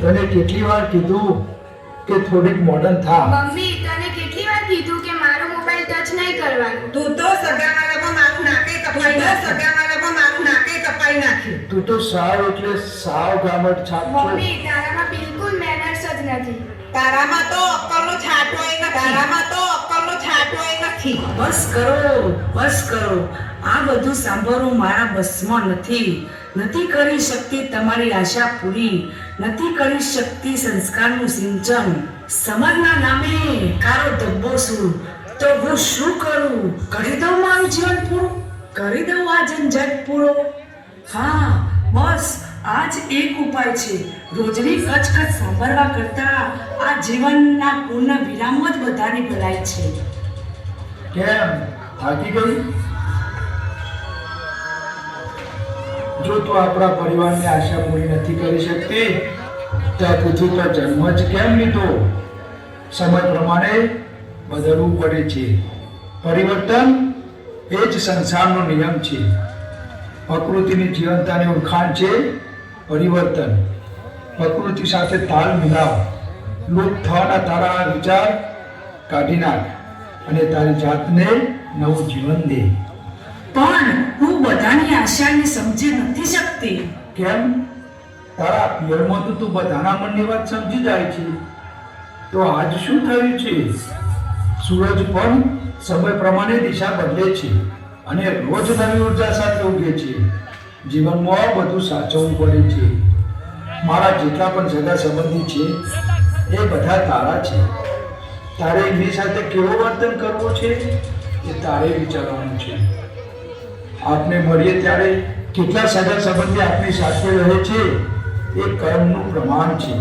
તને કેટલી વાર કીધું કે થોડીક મોડર્ન થા? મમ્મી તને કેટલી વાર કીધું કે મારો મોબાઈલ ટચ નહીં કરવાનું? તું તો સગાવાળામાં મારું નાકે કપાઈ નાખ્યું. તું તો સાવ એટલે સાવ ગામડ છાપ છો. મમ્મી તારામાં બિલકુલ મેનર્સ જ નથી. તારામાં તો અક્કલનો છાંટોય નથી. બસ કરો. આ બધું સાંભળવું મારા બસમાં નથી કરી શકતી તમારી આશા પૂરી, નથી કરી શકતી સંસ્કારનું સિંચન. સમાજના નામે કારો ધબ્બો છું તો હું શું કરું? કરી દઉં મારું જીવન પૂરું, કરી દઉં આ ઝંઝટ પૂરો. હા, બસ આ જ એક ઉપાય છે. રોજની કચકચ સાંભળવા કરતા આ જીવનના પૂર્ણ વિરામ જ બધાની ભલાઈ છે. કેમ થાકી ગઈ? જો તું આપણા પરિવારની આશા પૂરી નથી કરી શકતી તો પૃથ્વી પર જન્મ જ કેમ લીધો? સમય પ્રમાણે બદલવું પડે છે. પરિવર્તન એ જ સંસારનો નિયમ છે. પ્રકૃતિની જીવંતતાની ઓળખાણ છે પરિવર્તન. પ્રકૃતિ સાથે તાલ મિલાવ. લુપ્ત થવાના તારા વિચાર કાઢી નાખ અને તારી જાતને નવું જીવન દે. પણ હું બધાની આશાને સમજી નથી શકતી. કેમ? તારા પિયરમાં તો તું બધાના મનની વાત સમજી જાય છે. તો આજ શું થયું છે? સૂરજ પણ સમય પ્રમાણે દિશા બદલે છે અને રોજ નવી ઉર્જા સાથે ઉગે છે. જીવનમાં બધું સાચવવું પડે છે. મારા જેટલા પણ સગા સંબંધી છે એ બધા તારા છે. તારે એમની સાથે કેવું વર્તન કરવું છે એ તારે વિચારવાનું છે. આપને મળીએ ત્યારે કેટલા સગા સંબંધી આપની સાથે રહે છે એ કર્મનું પ્રમાણ છે.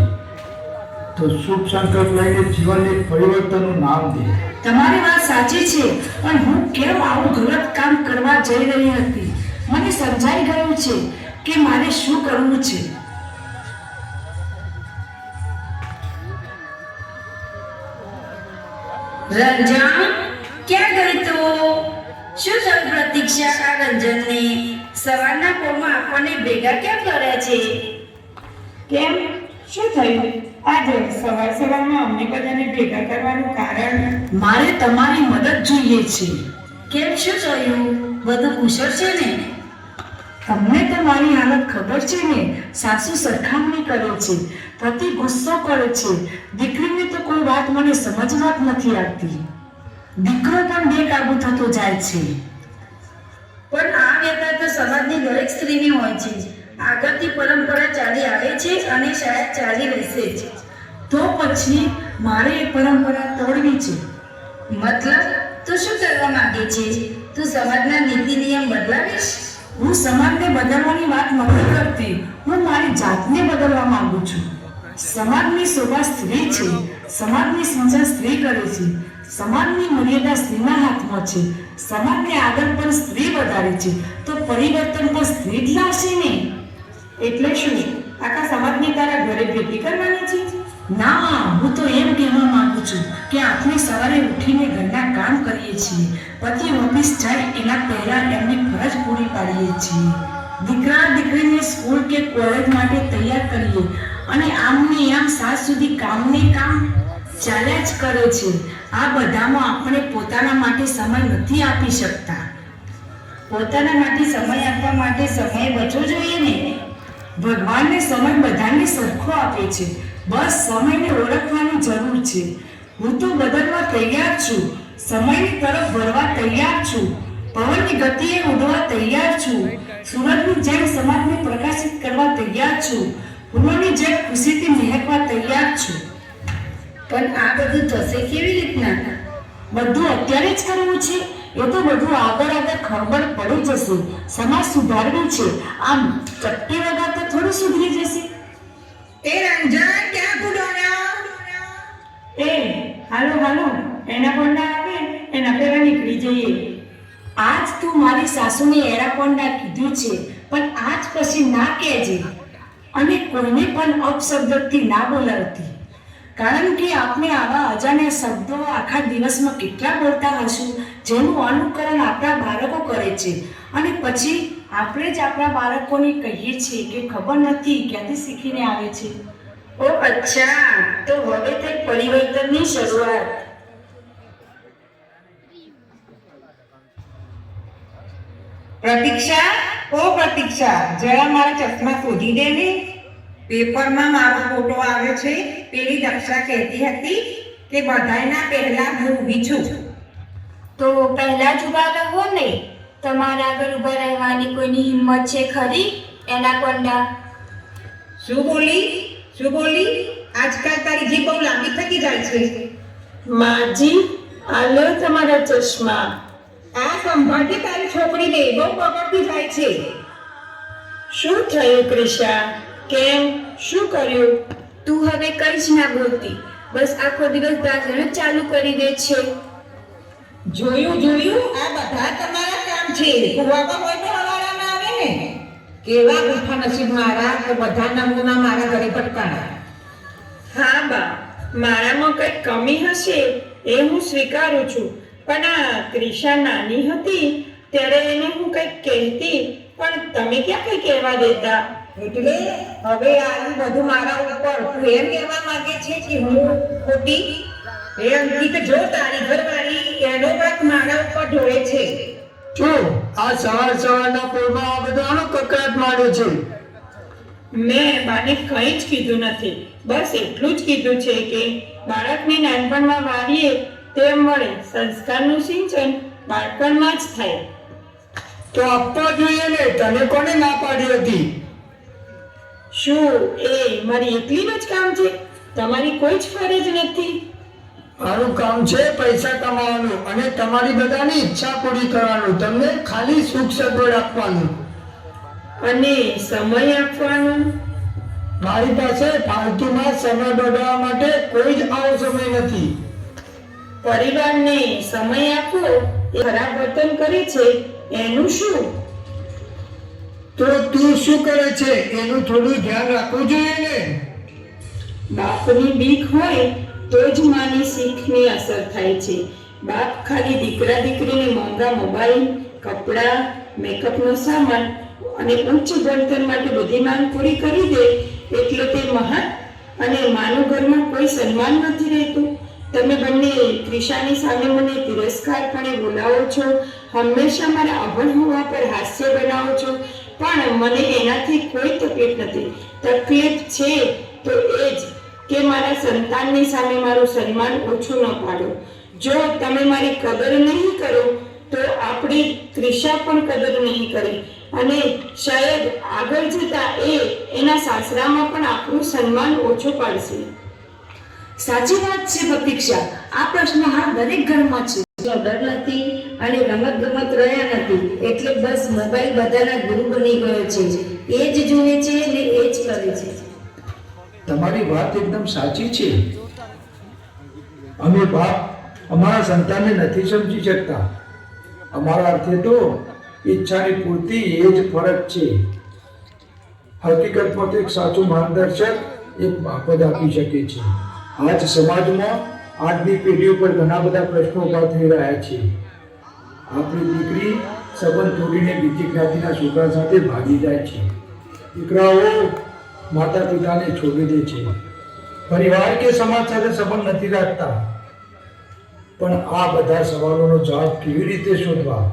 તો શુભ સંકલ્પ લઈને જીવનને પરિવર્તનનું નામ દે. તમારી વાત સાચી છે, પણ હું કેમ આવું ગલત કામ કરવા જઈ રહી હતી? મને સમજાઈ ગયું છે કે મારે શું કરવું છે. રંજન, ક્યાં ગઈ તું? શું થયું પ્રતીક્ષા આ રંજનને? સવારના પોરમાં આપણને ભેગા કેમ કર્યા છે? કેમ, શું થયું? આજે સવારમાં અમને બધાને ભેગા કરવાનું કારણ? મારે તમારી મદદ જોઈએ છે. કેમ, શું થયું? બધું કુશળ છે ને? તમને તો મારી હાલત ખબર છે ને. સાસુ સરખામણી કરે છે, પતિ ગુસ્સો કરે છે, દીકરીની તો કોઈ વાત મને સમજવા જ નથી આવતી. દીકરો પણ બેકાબુ થતો જાય છે. પણ આ વ્યથા તો સમાજની દરેક સ્ત્રીની હોય છે. આગળથી પરંપરા ચાલી આવે છે અને શાયદ ચાલી રહેશે જ. તો પછી મારે એ પરંપરા તોડવી છે. મતલબ તું શું કરવા માંગે છે? તું સમાજના નીતિ નિયમ બદલાવીશ? હું સમાજને બદલવાની વાત નથી કરતી, હું મારી જાતને બદલવા માંગુ છું. સમાજની શોભા સ્ત્રી છે, સમાજની સિંચન સ્ત્રી કરે છે, સમાજની મર્યાદા સ્ત્રીના હાથમાં છે, સમાજને આગળ પણ સ્ત્રી વધારે છે, તો પરિવર્તન પણ સ્ત્રી જ લાવશે ને. એટલે શું, આખા સમાજની તારા ઘરે ભેગી કરવાની છે? ના, હું તો એમ કહેવા માંગુ છું કે આપણે સવારે ઉઠીને ઘરના કામ કરીએ છીએ, પતિ ઓફિસ જાય એના પહેલા એમની ફરજ પૂરી પાડીએ છીએ, દીકરા દીકરીને સ્કૂલ કે કોલેજ માટે તૈયાર કરીએ અને આમને આમ સાંજ સુધી કામને કામ ચાલ્યા જ કરે છે. આ બધામાં આપણે પોતાના માટે સમય નથી આપી શકતા. પોતાના માટે સમય આપવા માટે સમય બચવો જોઈએ ને. ભગવાનને સમય બધાને સરખો આપે છે, બસ સમયને ઓળખવાની જરૂર છે. હું તો બદલવા તૈયાર છું, સમયની તરફ વળવા તૈયાર છું, પવનની ગતિએ ઉડવા તૈયાર છું, સૂરજની જેમ સમાજને પ્રકાશિત કરવા તૈયાર છું, ફૂલોની જેમ ખુશીથી મહેકવા તૈયાર છું. પણ આ બધું થશે કેવી રીતના? બધું અત્યારે જ કરવું છે? એ તો બધું આગળ ખબર પડી જશે. સમાજ સુધારવી છે, આમ ચટ્ટી વગાડતા થોડું સુધરી જશે. એ રંજન, ક્યાં ગુડોના? હાલો, એના કોંડા આવે એના પહેલા નીકળી જઈએ. આજ તું મારી સાસુને એરાકોંડા કીધું છે, પણ આજ પછી ના કહેજે અને કોઈને પણ અપશબ્દથી ના બોલાવતી. કારણ કે આપણે આવા અજાણ્યા શબ્દો આખા દિવસમાં કેટલા બોલતા હશું, જેનું અનુકરણ આપણા બાળકો કરે છે અને પછી આપણે જ આપણા બાળકોને કહીએ છીએ કે ખબર નથી ક્યાંથી શીખીને આવે છે. ઓ અચ્છા, તો હવે થઈ પરિવર્તનની શરૂઆત. પ્રતીક્ષા, ઓ પ્રતીક્ષા, જરા મારા ચશ્મા શોધી દે ને. પેપરમાં મારો ફોટો આવ્યો છે. પેલી દક્ષા કહેતી હતી કે બધાયના પહેલા હું ઊભી છું. તો પહેલા જ ઊભા રહો ને. તમારા આગળ ઊભા રહેવાની કોઈની હિંમત છે ખરી? એના કોંડા. શું બોલી? શું બોલી? આજકાલ તારી જીભ બહુ લાંબી થતી જાય છે. માજી, આ લો તમારા ચશ્મા. આ સંભાળતી તારી છોકરીને બહુ બગડતી જાય છે. શું થયું ક્રિશા? કેમ? શું કર્યું? તું હવે કઈ જ ના બોલતી. બસ આખો દિવસ ભાષણ જ ચાલુ કરી દે છે. જોયું જોયું, આ બધા તમારા કામ છે. કુવામાં હોય તો હવાડામાં આવે ને. કેવા ગુઠા નસીબ મારા કે બધા નમૂના મારા ઘરે પટકાણા. હા બા, મારામાં કંઈક કમી હશે એ હું સ્વીકારું છું. પણ આ ક્રિશા નાની હતી ત્યારે એને હું કંઈક કહેતી, પણ તમે ક્યાં કંઈ કહેવા દેતા? એટલે હવે આ બધું મારા ઉપર તું એમ કહેવા માંગે છે કે હું ખોટી? એ અંકિત, જો તારી ઘરવાળી એનો વાંક મારા ઉપર ઢોળે છે. જો આ સવારના પોરમાં આ બધો આનો કકડાટ માંડ્યો છે. મેં બાને કંઈ જ કીધું નથી. બસ એટલું જ કીધું છે કે બાળકને નાનપણમાં વાળીએ તેમ મળે. સંસ્કારનું સિંચન બાળપણમાં જ થાય. તો આપવા જોઈએ ને. તને કોને ના પાડી હતી? શું એ મારી એકલીનું જ કામ છે? તમારી કોઈ જ ફરજ નથી? મારું કામ છે પૈસા કમાવાનું અને તમારી બધાની ઈચ્છા પૂરી કરવાનું. તમને ખાલી સુખ સગવડ આપવાનું. અને સમય આપવાનો? મારી પાસે ફાલતુમાં સમય બગાડવા માટે કોઈ જ આવો સમય નથી. પરિવારને સમય આપવો એ ખરાબ વર્તન કરે છે એનું શું? તો તું શું કરે છે એનું થોડું ધ્યાન રાખવું જોઈએ ને. બાપની બીક હોય તો જ માની શીખની અસર થાય છે. બાપ ખાલી દીકરા દીકરીને મોંઘા મોબાઈલ, કપડાં, મેકઅપનો સામાન અને ઉચ્ચ ભણતર માટે બધી માંગ પૂરી કરી દે એટલે તે મહાન અને માનું ઘરમાં કોઈ સન્માન નથી રહેતું. તમે બંને ક્રિશાની સામે મને તિરસ્કારપણે બોલાવો છો. હંમેશા મારા અભણ હોવા પર હાસ્ય બનાવો છો. પણ મને એનાથી કોઈ તકલીફ નથી. તકલીફ છે તો એ જ કે મારા સંતાનની સામે મારું સન્માન ઓછું ન પાડો. જો તમે મારી કદર નહીં કરો તો આપણી ક્રિશા પણ કદર નહીં કરે અને શાયદ આગળ જતા એના સાસરામાં પણ આપણું સન્માન ઓછું પાડશે. સાચી વાત છે પ્રતીક્ષા. આ પ્રશ્ન હાલ દરેક ઘરમાં છે. જો ડર નથી અને રમત ગમત રહ્યા નથી એટલે બસ મોબાઈલ બધાના ગુરુ બની ગયો છે. એ જ જુએ છે ને એ જ કરે છે. તમારી વાત એકદમ સાચી છે. અમે બાપ અમારા સંતાનને નથી સમજી શકતા. અમારા અર્થે તો ઈચ્છાની પૂર્તિ એ જ ફરક છે. હકીકતમાં તો એક સાચું માર્ગદર્શક એક બાપ જ આપી શકે છે. આજ સમાજમાં આજની પેઢી ઉપર ઘણા બધા પ્રશ્નો ઉભા થઈ રહ્યા છે. આપણી દીકરી સંબંધ તોડીને બીજી જ્ઞાતિના છોકરા સાથે ભાગી જાય છે. દીકરાઓ માતા પિતાને છોડી દે છે. પરિવાર કે સમાજ સાથે સંબંધ નથી રાખતા. પણ આ બધા સવાલોનો જવાબ કેવી રીતે શોધવા?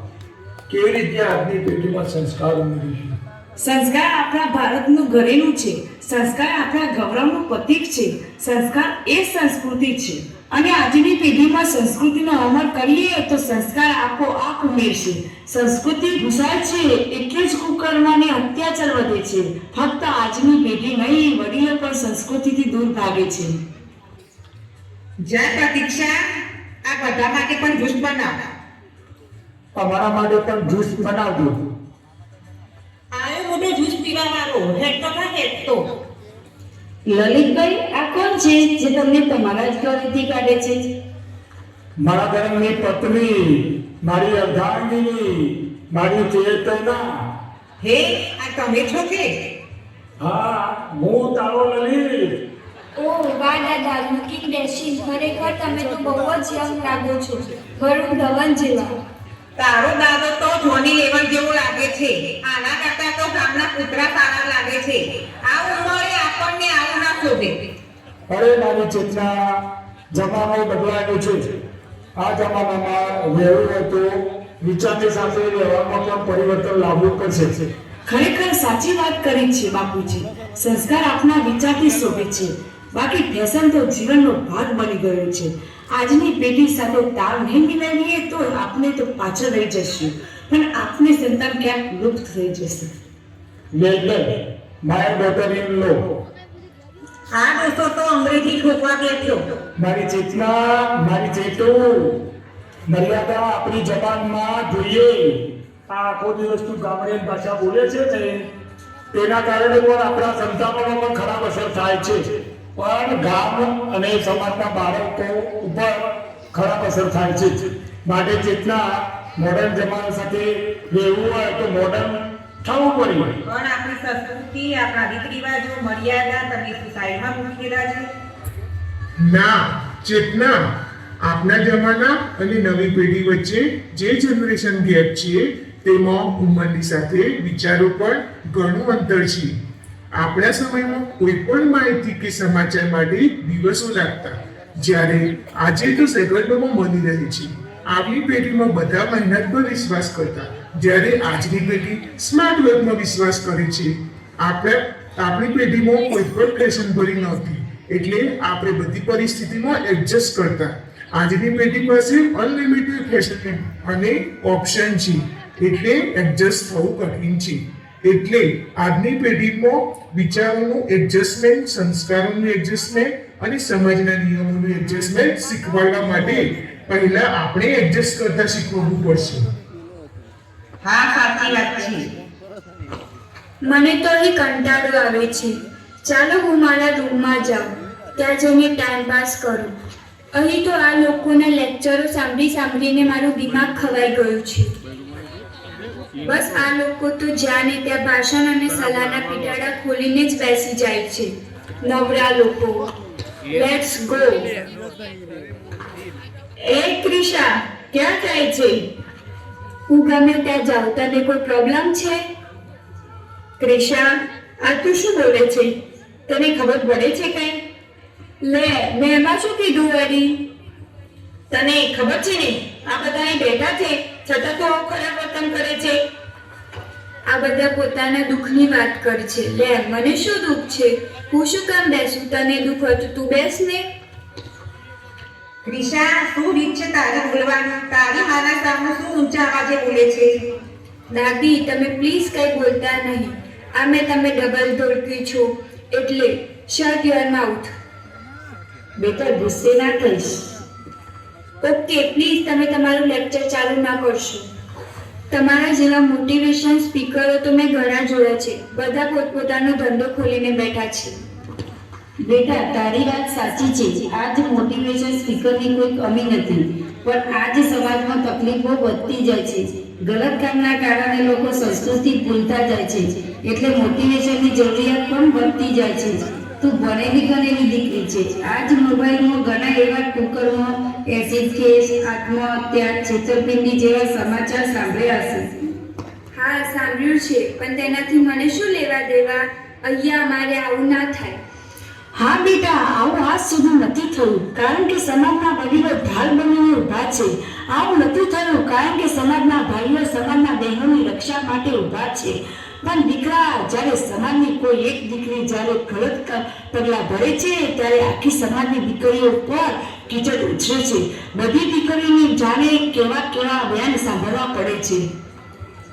કેવી રીતે આજની પેઢીમાં સંસ્કાર ઉમેરીશું? સંસ્કાર આપણા ભારતનું ઘરેલું છે. સંસ્કાર આપણા ગૌરવનું પ્રતીક છે. સંસ્કાર એ સંસ્કૃતિ છે અને આજની પેઢીમાં સંસ્કૃતિનો અમલ કરીએ તો સંસ્કાર આપોઆપ ઉમેરશે. સંસ્કૃતિ ઘુસાય છે એટલે જ કુકર્મ અને અત્યાચાર વધે છે. ફક્ત આજની પેઢી નહીં, વડીલો પણ સંસ્કૃતિથી દૂર ભાગે છે. જા પ્રતીક્ષા, આ બધા માટે પણ જૂસ બનાવ. અમારા માટે પણ જ્યુસ બનાવજો. આયો મોટો જૂસ પીવા વાળો હેડતો ના હેડતો. લલિતભાઈ, આ કોણ છે જે તમને તમારા જ ઘરેથી કાઢે છે? મારા ઘરની પત્ની, મારી અર્ધાંગીની, મારી ચેતના. હે, આ તમે છો કે? હા, હું તારો લલિત. ઓહ વાહ દાદા, લુકિંગ ડેશિંગ. ખરેખર તમે તો બહુ જ યંગ લાગો છો. વરુણ ધવન જેવા. તારો દાદો તો જોની લેવલ જેવો લાગે છે. આના કરતા તો ગામના કૂતરા સારા લાગે છે. આ ઉંમરે આપણને આવું ના શોભે. શોધે. અરે મારી ચેતના, જમાનો બદલાયો છે. આ જમાનામાં રહેવું હોય તો વિચારની સાથે વ્યવહારમાં પણ પરિવર્તન લાવવું પડશે. ખરેખર સાચી વાત કરી છે બાપુજી. સંસ્કાર આપના વિચારથી શોભે છે, બાકી ફેશન તો જીવનનો ભાગ બની ગયો છે. આજની પેઢી સાથે તાલ નહીં મિલાવીએ તો આપણે તો પાછળ રહી જશું, પણ આપની સંતાન ક્યાંક લુપ્ત થઈ જશે. My daughter in law. આ દોસ્તો તો અંગ્રેજી ઠોકવા બેઠો. મારી ચેતના, મારી ચેતુ, મર્યાદા આપણી જબાનમાં જોઈએ. આ આખો દિવસ તું ગામડે ભાષા બોલે છે ને, તેના કારણે પણ આપણા સંતાનોનો પણ ખરાબ અસર થાય છે. પણ ગામ અને સમાજના બાળકો ઉપર ખરાબ અસર થાય છે. માટે ચેતના, મોડર્ન જમાના સાથે રહેવું હોય તો મોડર્ન થવું પડે. પણ આપણી સંસ્કૃતિ, આપણા રીત રિવાજો, મર્યાદા તમે શું સાઈડમાં મૂકી દીધા છે? ના ચેતના, આપના જમાના અને નવી પેઢી વચ્ચે જે જનરેશન ગેપ છે તેમાં ઉંમરની સાથે વિચારો પણ ઘણું અંતર છે. આપણા સમયમાં કોઈ પણ માહિતી કે સમાચાર માટે દિવસો લાગતા, જ્યારે આજે તો સેકન્ડોમાં મળી રહે છે. આપણી પેઢીમાં બધા મહેનત પર વિશ્વાસ કરતા, જ્યારે આજની પેઢી સ્માર્ટ વર્કમાં વિશ્વાસ કરે છે. આપણી પેઢીમાં કોઈ પણ ફેશન ભરી નહોતી, એટલે આપણે બધી પરિસ્થિતિમાં એડજસ્ટ કરતા. આજની પેઢી પાસે અનલિમિટેડ ફેસિલિટી અને ઓપ્શન છે, એટલે એડજસ્ટ થવું કઠિન છે. એટલે આજની પેઢીમાં વિચારોનું એડજસ્ટમેન્ટ, સંસ્કારોનું એડજસ્ટમેન્ટ અને સમાજના નિયમોનું એડજસ્ટમેન્ટ શીખવાડવા માટે પહેલા આપણે એડજસ્ટ કરતા શીખવવું પડશે. હા, સાચી વાત છે. મને તો અહીં કંટાળો આવે છે. ચાલો હું મારા રૂમમાં જાઉં, ત્યાં જઈને ટાઈમ પાસ કરું. અહીં તો આ લોકોના લેક્ચરો સાંભળીને મારું દિમાગ ખવાઈ ગયું છે. બસ આ લોકો તો જ્યાં ને ત્યાં ભાષણ અને સલાહના પીટાડા ખોલીને જ બેસી જાય છે. નવરા લોકો. Let's go. એ ક્રિશા, ક્યાં જાય છે? હું ગમે ત્યાં જાઉં, તને કોઈ પ્રોબ્લેમ છે? ક્રિશા, આ તું શું બોલે છે? તને ખબર પડે છે કઈ? લે, મેં એમાં શું કીધું વળી? તને ખબર છે ને, આ બધા અહીં બેઠા છે છતાં તો ખરાબ વર્તન કરે છે. આ બધા પોતાના દુઃખની વાત કરે છે. લે, મને શું દુઃખ છે? હું શું કામ બેસું? તને દુઃખ હોય તો તું બેસ ને. ક્રિશા, શું રીત છે તારી બોલવાની? તારી મારા સામે શું ઊંચા અવાજે બોલે છે? દાદી, તમે પ્લીઝ કઈ બોલતા નહીં. આ મેં તમે ડબલ ધોળકી છો, એટલે શટ યોર માઉથ. બેટા ગુસ્સે ના થઈશ. ઓકે, પ્લીઝ તમે તમારું લેક્ચર ચાલુ ના કરશો. તમારા જેવા મોટિવેશન સ્પીકરો તો મેં ઘણા જોયા છે. બધા પોતપોતાનો ધંધો ખોલીને બેઠા છે. બેટા, તારી વાત સાચી છે. આજ મોટિવેશન સ્પીકરની કોઈ કમી નથી, પણ આજ સમાજમાં તકલીફો વધતી જાય છે. ગલત કામના કારણે લોકો સંસ્કૃતિ ભૂલતા જાય છે, એટલે મોટિવેશનની જરૂરિયાત પણ વધતી જાય છે. તું ભણેલી ગણેલી દીકરી છે. આજ મોબાઈલમાં ઘણા એવા કુકર્મો, એસિડ કેસ, આત્મહત્યા, છેતરપિંડી જેવા સમાચાર સાંભળ્યા હશે. હા, સાંભળ્યું છે, પણ તેનાથી મને શું લેવા દેવા? અહીંયા અમારે આવું ના થાય. હા બેટા, આવું આજ સુધી નથી થયું, કારણ કે સમાજના વડીલો ઢાલ બનીને ઊભા છે. આવું નથી થયું કારણ કે સમાજના ભાઈઓ સમાજના બહેનોની રક્ષા માટે ઊભા છે. પણ દીકરા, જ્યારે સમાજની કોઈ એક દીકરી જ્યારે ગલત પગલાં ભરે છે, ત્યારે આખી સમાજની દીકરીઓ પર કીચડ ઉછરે છે. બધી દીકરીઓને જાણે કેવા બયાન સાંભળવા પડે છે.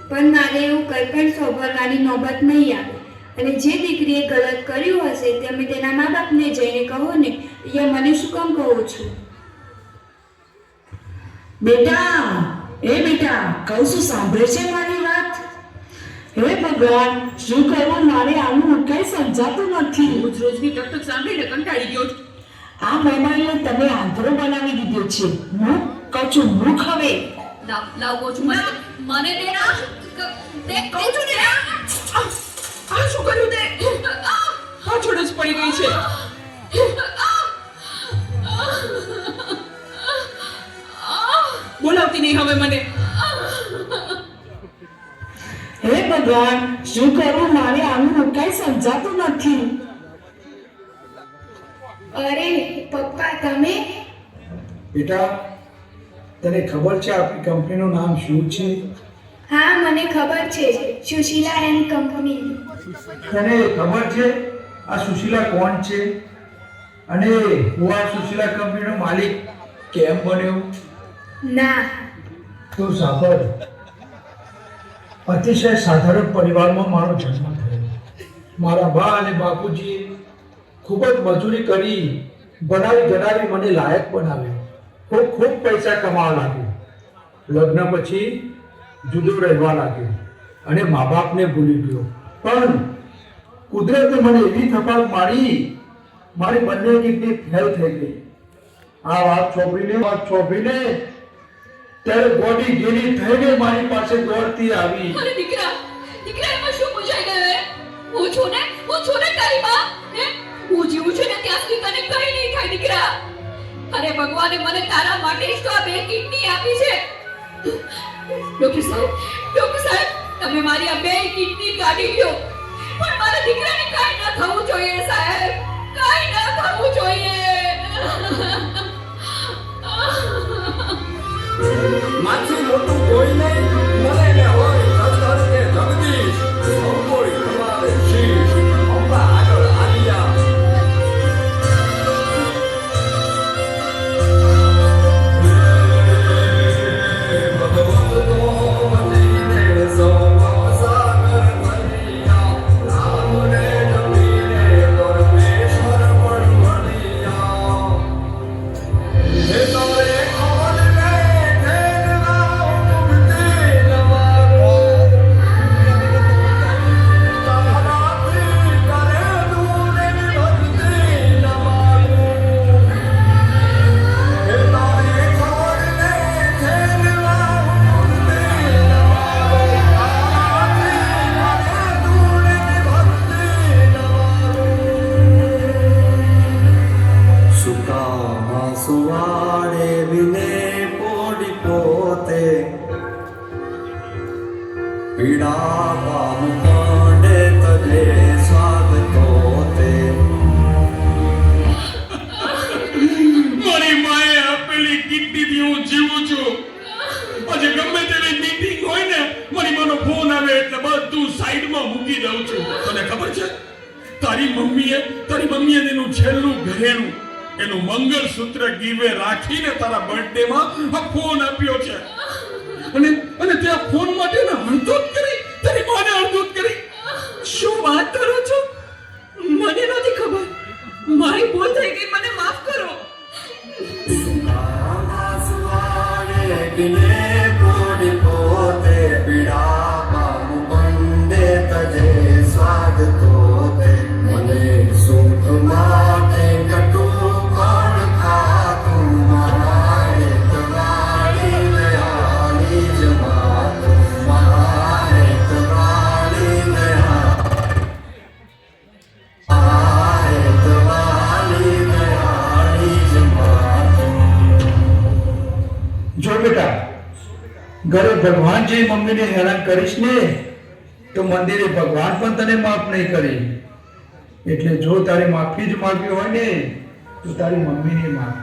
પણ મારે એવું કંઈ પણ સાંભળવાની નોબત નહીં આવે. અને જે દીકરીએ ગલત કર્યું હશે તમે તેના મા બાપને જઈને કહો ને. અહીંયા મને શું કામ કહો છો? બેટા, કહું છું, સાંભળે છે મારી વાત? હે ભગવાન, શું કરવું? મારે આનું કઈ સમજાતું નથી. રોજની ટકટક સાંભળીને કંટાળી ગયો છું. આ મોબાઈલને તમે આંધળો બનાવી દીધો છે. હું કહું છું, મૂર્ખ હવે. લાવ કહું છું, મને દે ના. તે કહું છું ને. આ શું કર્યું તે? પાછળ જ પડી ગઈ છે. બોલાવતી નહીં હવે મને. હે ભગવાન, શું કરું? મારે આનું કઈ સમજાતું નથી. અરે પપ્પા તમે બેટા તને ખબર છે આપણી કંપનીનું નામ શું છે? હા મને ખબર છે સુશીલા એન્ડ કંપની તને ખબર છે આ સુશીલા કોણ છે અને હું આ સુશીલા કંપનીનો માલિક કેમ બન્યો? ના તો સાંભળ, અતિશય સાધારણ પરિવારમાં મારો જન્મ થયો. મારા બા અને બાપુજીએ ખૂબ જ મજૂરી કરી બનાવી ગણાવી મને લાયક બનાવ્યો. હું ખૂબ પૈસા કમાવા લાગ્યો. લગ્ન પછી જુદો રહેવા લાગ્યો અને મા બાપને ભૂલી ગયો. પણ કુદરતે મને એવી થપાક મારી, મારી બંને કિડની ફેલ થઈ ગઈ. આ વાત છોકરીને ત્યારે બોડી ગેલી થઈને મારી પાસે દોડતી આવી. અરે દીકરા એમાં શું પૂછાઈ ગયું હે? હું છું ને તારી માં હે? હું જીવું છું ને ત્યાં સુધી તને કઈ નહીં થાય દીકરા. અરે ભગવાને મને તારા માટે જ તો આ 2 કિડની આપી છે. ડોક્ટર સાહેબ તમે મારી આ 2 કિડની કાઢી લ્યો, પણ મારા દીકરાને કાઈ ન થવું જોઈએ સાહેબ, કાઈ ન થવું જોઈએ. માથી મોટું કોઈ નહીં, મને ને હોય ધર કે જગદીશ, સૌ કોઈ તમારે શીશ, અંબા આગળ આલિયા. ભગવત તો મદીને સૌ સાગર ભરિયા, રામને જમીને પરમેશ્વર પણ મળ્યા. હે તારે સુવાડે વિને પોડી પોતે પીડા પામ કાંડે તજે સ્વાગતો તે. મારી માએ આપેલી કિડનીથી હું જીવું છું. પછી ગમે તેવી મીટિંગ હોય ને, મારી માનો ફોન આવે એટલે બધું સાઈડમાં મૂકી દઉં છું. તને ખબર છે તારી મમ્મીએ એનું છેલ્લું ઘરેણું, એનું મંગળસૂત્ર ગીવે રાખીને તારા બર્થડે માં આ ફોન આપ્યો છે. અને તે આ ફોન માટે અડધૂત કરી, તારી માને અડધૂત કરી. શું વાત કરો છો? મને નથી ખબર, મારી ભૂલ થઈ ગઈ, મને માફ કરો. સુવાડે વિને પોડી પોતે પીડા પામ કાંડે તજે સ્વાગતો તે. મને સુખ માટે કટુ કોણ ખાતું, મારે તમારી દયાળી જમાતું, મારે તમારી દયાળી જમાતું. જો બેટા, ઘરે ભગવાન જે મમ્મીને હેરાન કરીશ ને તો મંદિરે ભગવાન પણ તને માફ નહીં કરે. એટલે જો તારી માફી જ માંગવી હોય ને તો તારી મમ્મીને માફ.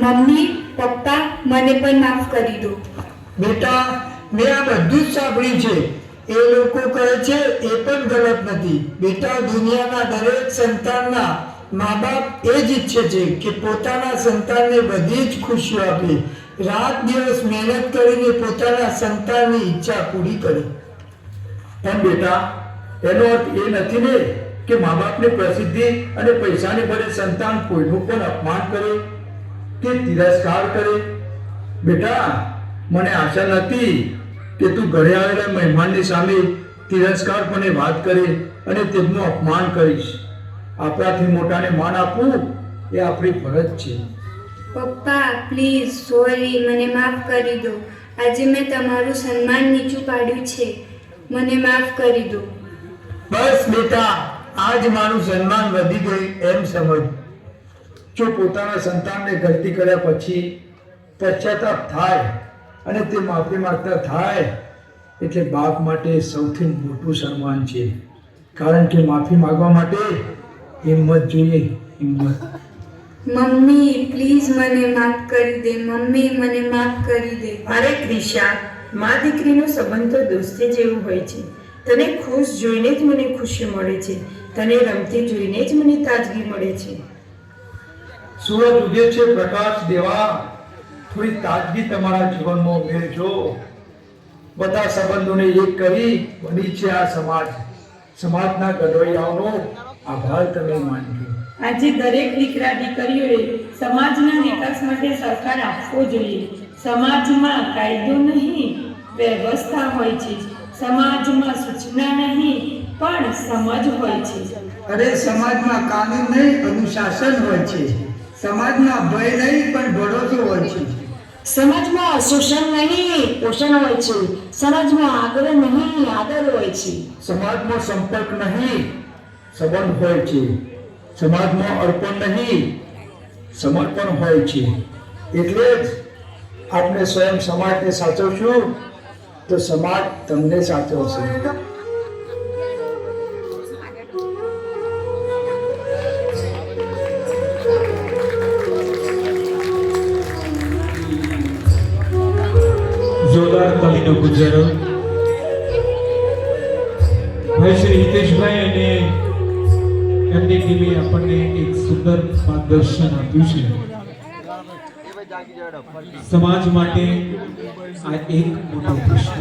મમ્મી પપ્પા મને પણ માફ કરી દો. બેટા, મેં આ બધું જ સાંભળ્યું છે. એ લોકો કહે છે એ પણ ગલત નથી. બેટા, દુનિયાના દરેક સંતાનના મા બાપ એ જ ઈચ્છે છે કે પોતાના સંતાનને બધી જ ખુશીઓ આપે, રાત દિવસ મહેનત કરીને પોતાના સંતાનની ઈચ્છા પૂરી કરે. પણ બેટા, એનો અર્થ એ નથી ને કે મા બાપની પ્રસિદ્ધિ અને પૈસાને બળે સંતાન કોઈનું પણ અપમાન કરે કે તિરસ્કાર કરે. બેટા, મને આશા નથી કે તું ઘરે આવેલા મહેમાનની સામે તિરસ્કારપણે વાત કરે અને તેમનું અપમાન કરીશ. આપણાથી મોટાને માન આપવું એ આપણી ફરજ છે. પપ્પા પ્લીઝ સોરી, મને માફ કરી દો. આજે મેં તમારું સન્માન નીચું પાડ્યું છે, મને માફ કરી દો. બસ બેટા, આજ મારું સન્માન વધી ગયું એમ સમજ. જો પોતાના સંતાનને ગલતી કર્યા પછી પશ્ચાતાપ થાય અને તે માફી માંગતા થાય એટલે બાપ માટે સૌથી મોટું સન્માન છે. કારણ કે માફી માંગવા માટે હિંમત જોઈએ, હિંમત. મમ્મી પ્લીઝ મને માફ કરી દે, મમ્મી મને માફ કરી દે. અરે ક્રિશા, મા દીકરીનો સંબંધ તો દોસ્તી જેવું હોય છે. તને ખુશ જોઈને જ મને ખુશી મળે છે, તને રમતી જોઈને જ મને તાજગી મળે છે. સૂરજ ઉગે છે, પ્રકાશ દેવા, થોડી તાજગી તમારા જીવનમાં ઉમેરજો. બધા સંબંધોને એક કરી બની છે આ સમાજ. સમાજના ઘડવૈયાઓનો આભાર તમે માનજો. આજે દરેક દીકરા દીકરીઓએ સમાજના વિકાસ માટે સહકાર આપવો જોઈએ. સમાજમાં કાયદો નહીં, વ્યવસ્થા હોય છે. સમાજમાં સૂચના નહીં, પણ સમજ હોય છે. અરે સમાજમાં કાનૂન નહીં, અનુશાસન હોય છે. સમાજમાં ભય નહીં, પણ ભરોસો હોય છે. સમાજમાં શોષણ નહીં, પોષણ હોય છે. સમાજમાં આગ્રહ નહીં, આદર હોય છે. સમાજમાં સંપર્ક નહીં, સંબંધ હોય છે. સમાજમાં અર્પણ નહીં, સમર્પણ હોય છે. એટલે જ આપણે સ્વયં સમાજને સાચવશું તો સમાજ તમને સાચવશે. જોરદાર કવિનો ગુજારો ભાઈ શ્રી હિતેશભાઈ અને એમની ટીમે આપણને એક સુંદર માર્ગદર્શન આપ્યું છે. સમાજ માટે આ એક મોટો પ્રશ્ન